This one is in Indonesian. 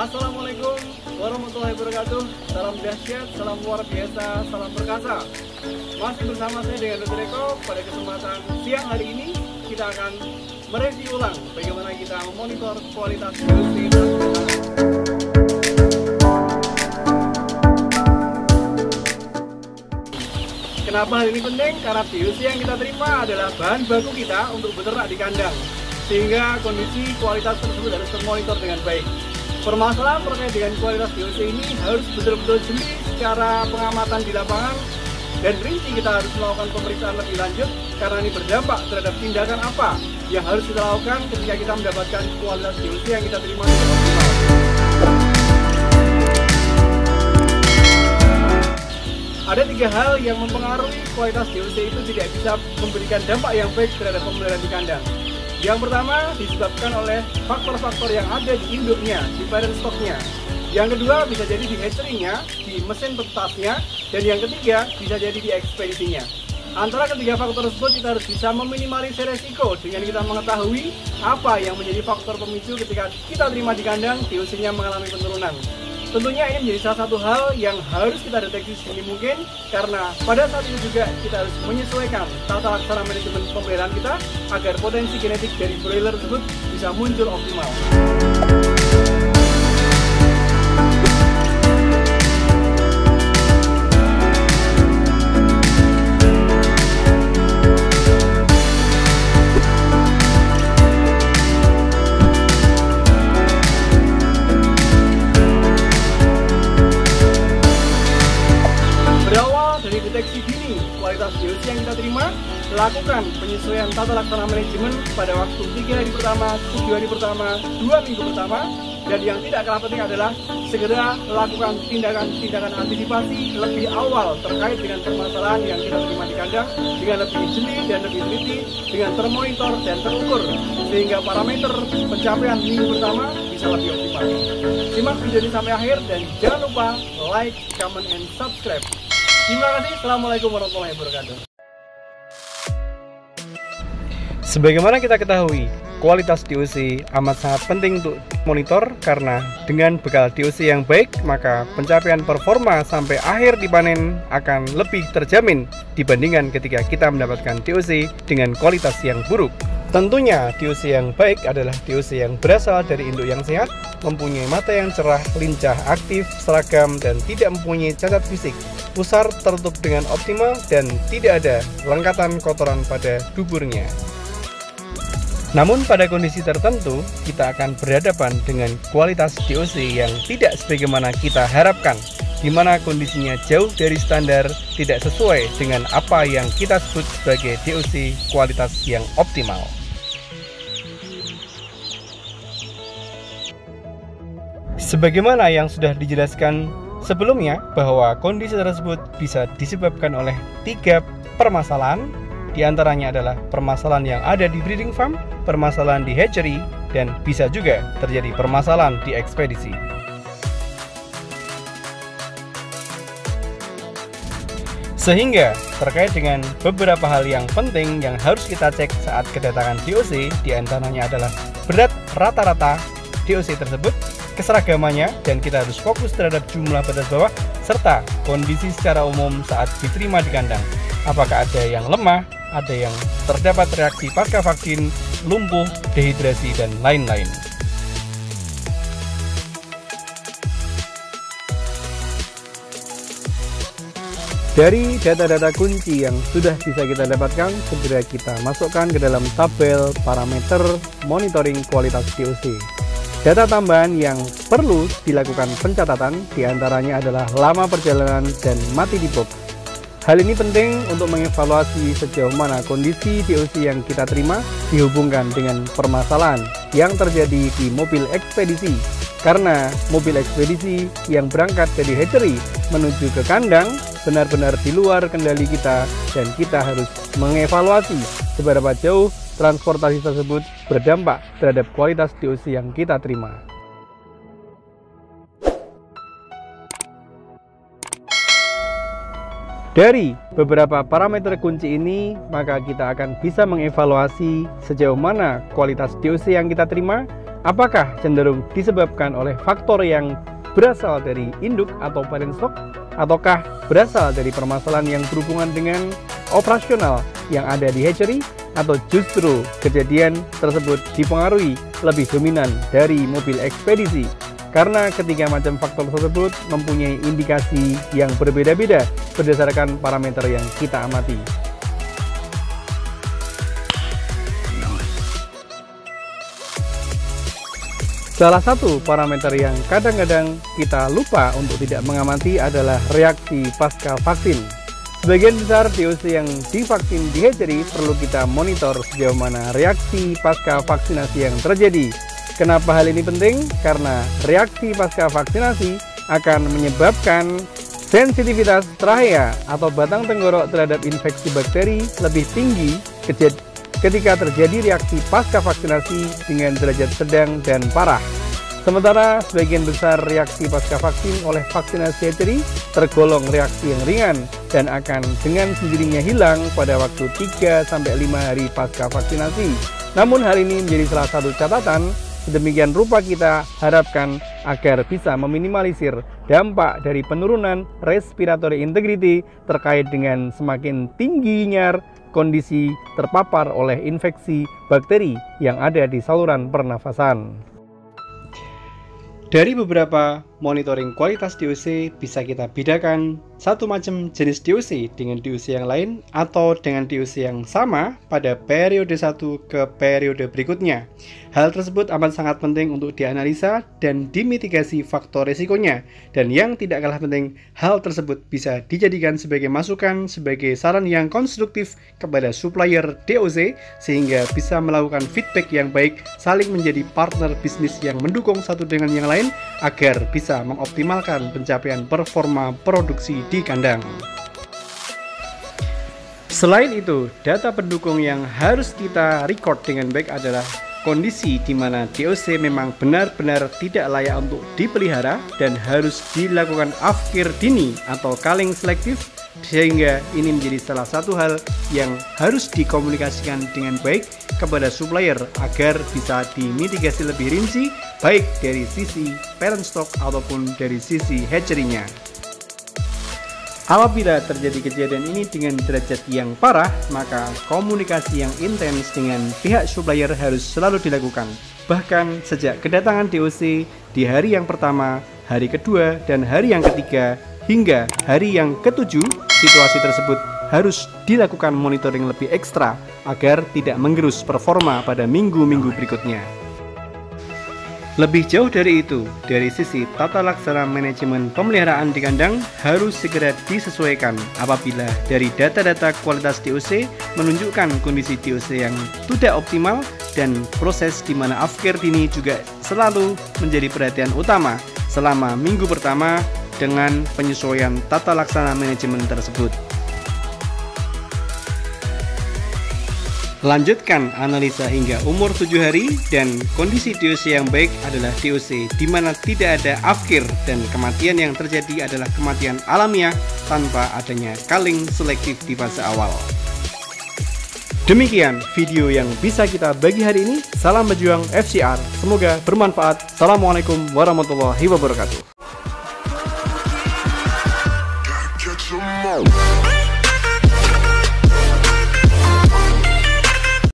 Assalamualaikum warahmatullahi wabarakatuh. Salam dahsyat, salam luar biasa, salam perkasa. Masih bersama saya dengan Dr. Eko. Pada kesempatan siang hari ini kita akan mereview ulang bagaimana kita memonitor kualitas DOC. Kenapa hal ini penting? Karena DOC yang kita terima adalah bahan baku kita untuk beternak di kandang, sehingga kondisi kualitas tersebut harus termonitor dengan baik. Permasalahan terkait dengan kualitas DOC ini harus betul-betul jeli secara pengamatan di lapangan, dan rinci kita harus melakukan pemeriksaan lebih lanjut karena ini berdampak terhadap tindakan apa yang harus kita lakukan ketika kita mendapatkan kualitas DOC yang kita terima dengan optimal. Ada 3 hal yang mempengaruhi kualitas DOC itu tidak bisa memberikan dampak yang baik terhadap pemeliharaan di kandang. Yang pertama disebabkan oleh faktor-faktor yang ada di induknya, di parent stocknya. Yang kedua bisa jadi di hatchery-nya, di mesin petasnya, dan yang ketiga bisa jadi di ekspedisinya. Antara ketiga faktor tersebut kita harus bisa meminimalisir resiko dengan kita mengetahui apa yang menjadi faktor pemicu ketika kita terima di kandang DOC-nya mengalami penurunan. Tentunya ini menjadi salah satu hal yang harus kita deteksi sedini mungkin, karena pada saat itu juga kita harus menyesuaikan tata laksana manajemen pemeliharaan kita agar potensi genetik dari broiler tersebut bisa muncul optimal. Deteksi dini kualitas DOC yang kita terima, lakukan penyesuaian tata laksana manajemen pada waktu 3 hari pertama, 7 hari pertama, 2 minggu pertama, dan yang tidak kalah penting adalah segera lakukan tindakan-tindakan antisipasi lebih awal terkait dengan permasalahan yang kita terima di kandang dengan lebih jeli dan lebih teliti, dengan termonitor dan terukur, sehingga parameter pencapaian minggu pertama bisa lebih optimal. Simak video ini sampai akhir dan jangan lupa like, comment, and subscribe. Terima kasih. Assalamualaikum warahmatullahi wabarakatuh. Sebagaimana kita ketahui, kualitas DOC amat sangat penting untuk monitor, karena dengan bekal DOC yang baik, maka pencapaian performa sampai akhir dipanen akan lebih terjamin dibandingkan ketika kita mendapatkan DOC dengan kualitas yang buruk. Tentunya DOC yang baik adalah DOC yang berasal dari induk yang sehat, mempunyai mata yang cerah, lincah, aktif, seragam, dan tidak mempunyai cacat fisik, pusar tertutup dengan optimal, dan tidak ada lengkatan kotoran pada duburnya. Namun pada kondisi tertentu, kita akan berhadapan dengan kualitas DOC yang tidak sebagaimana kita harapkan, di mana kondisinya jauh dari standar, tidak sesuai dengan apa yang kita sebut sebagai DOC kualitas yang optimal. Sebagaimana yang sudah dijelaskan sebelumnya, bahwa kondisi tersebut bisa disebabkan oleh 3 permasalahan. Di antaranya adalah permasalahan yang ada di breeding farm, permasalahan di hatchery, dan bisa juga terjadi permasalahan di ekspedisi. Sehingga terkait dengan beberapa hal yang penting yang harus kita cek saat kedatangan DOC, di antaranya adalah berat rata-rata DOC tersebut, keseragamannya, dan kita harus fokus terhadap jumlah batas bawah, serta kondisi secara umum saat diterima di kandang. Apakah ada yang lemah, ada yang terdapat reaksi pasca vaksin, lumpuh, dehidrasi, dan lain-lain. Dari data-data kunci yang sudah bisa kita dapatkan, segera kita masukkan ke dalam tabel parameter monitoring kualitas DOC. Data tambahan yang perlu dilakukan pencatatan diantaranya adalah lama perjalanan dan mati di box. Hal ini penting untuk mengevaluasi sejauh mana kondisi DOC yang kita terima dihubungkan dengan permasalahan yang terjadi di mobil ekspedisi. Karena mobil ekspedisi yang berangkat dari hatchery menuju ke kandang benar-benar di luar kendali kita, dan kita harus mengevaluasi seberapa jauh transportasi tersebut berdampak terhadap kualitas DOC yang kita terima. Dari beberapa parameter kunci ini, maka kita akan bisa mengevaluasi sejauh mana kualitas DOC yang kita terima Apakah cenderung disebabkan oleh faktor yang berasal dari induk atau parent stock, ataukah berasal dari permasalahan yang berhubungan dengan operasional yang ada di hatchery, atau justru kejadian tersebut dipengaruhi lebih dominan dari mobil ekspedisi? Karena ketiga macam faktor tersebut mempunyai indikasi yang berbeda-beda berdasarkan parameter yang kita amati. Salah satu parameter yang kadang-kadang kita lupa untuk tidak mengamati adalah reaksi pasca vaksin. Sebagian besar DOC yang divaksin di hatchery perlu kita monitor sejauh mana reaksi pasca vaksinasi yang terjadi. Kenapa hal ini penting? Karena reaksi pasca vaksinasi akan menyebabkan sensitivitas trachea atau batang tenggorok terhadap infeksi bakteri lebih tinggi ketika terjadi reaksi pasca vaksinasi dengan derajat sedang dan parah. Sementara sebagian besar reaksi pasca vaksin oleh vaksinasi hatchery tergolong reaksi yang ringan dan akan dengan sendirinya hilang pada waktu 3-5 hari pasca vaksinasi. Namun hal ini menjadi salah satu catatan. Sedemikian rupa kita harapkan agar bisa meminimalisir dampak dari penurunan respiratory integrity terkait dengan semakin tingginya kondisi terpapar oleh infeksi bakteri yang ada di saluran pernafasan. Dari beberapa monitoring kualitas DOC bisa kita bedakan satu macam jenis DOC dengan DOC yang lain atau dengan DOC yang sama pada periode 1 ke periode berikutnya. Hal tersebut amat sangat penting untuk dianalisa dan dimitigasi faktor resikonya. Dan yang tidak kalah penting, hal tersebut bisa dijadikan sebagai masukan, sebagai saran yang konstruktif kepada supplier DOC sehingga bisa melakukan feedback yang baik, saling menjadi partner bisnis yang mendukung satu dengan yang lain agar bisa mengoptimalkan pencapaian performa produksi di kandang. Selain itu, data pendukung yang harus kita record dengan baik adalah kondisi di mana DOC memang benar-benar tidak layak untuk dipelihara dan harus dilakukan afkir dini atau culling selektif, sehingga ini menjadi salah satu hal yang harus dikomunikasikan dengan baik kepada supplier agar bisa dimitigasi lebih rinci baik dari sisi parent stock ataupun dari sisi hatchery-nya. Apabila terjadi kejadian ini dengan derajat yang parah, maka komunikasi yang intens dengan pihak supplier harus selalu dilakukan. Bahkan sejak kedatangan DOC di hari yang pertama, hari kedua, dan hari yang ketiga, hingga hari yang ketujuh, situasi tersebut harus dilakukan monitoring lebih ekstra agar tidak menggerus performa pada minggu-minggu berikutnya. Lebih jauh dari itu, dari sisi tata laksana manajemen pemeliharaan di kandang harus segera disesuaikan apabila dari data-data kualitas DOC menunjukkan kondisi DOC yang tidak optimal dan proses di mana afkir dini juga selalu menjadi perhatian utama selama minggu pertama dengan penyesuaian tata laksana manajemen tersebut. Lanjutkan analisa hingga umur 7 hari dan kondisi DOC yang baik adalah DOC di mana tidak ada afkir dan kematian yang terjadi adalah kematian alamiah tanpa adanya culling selektif di fase awal. Demikian video yang bisa kita bagi hari ini. Salam berjuang FCR, semoga bermanfaat. Assalamualaikum warahmatullahi wabarakatuh.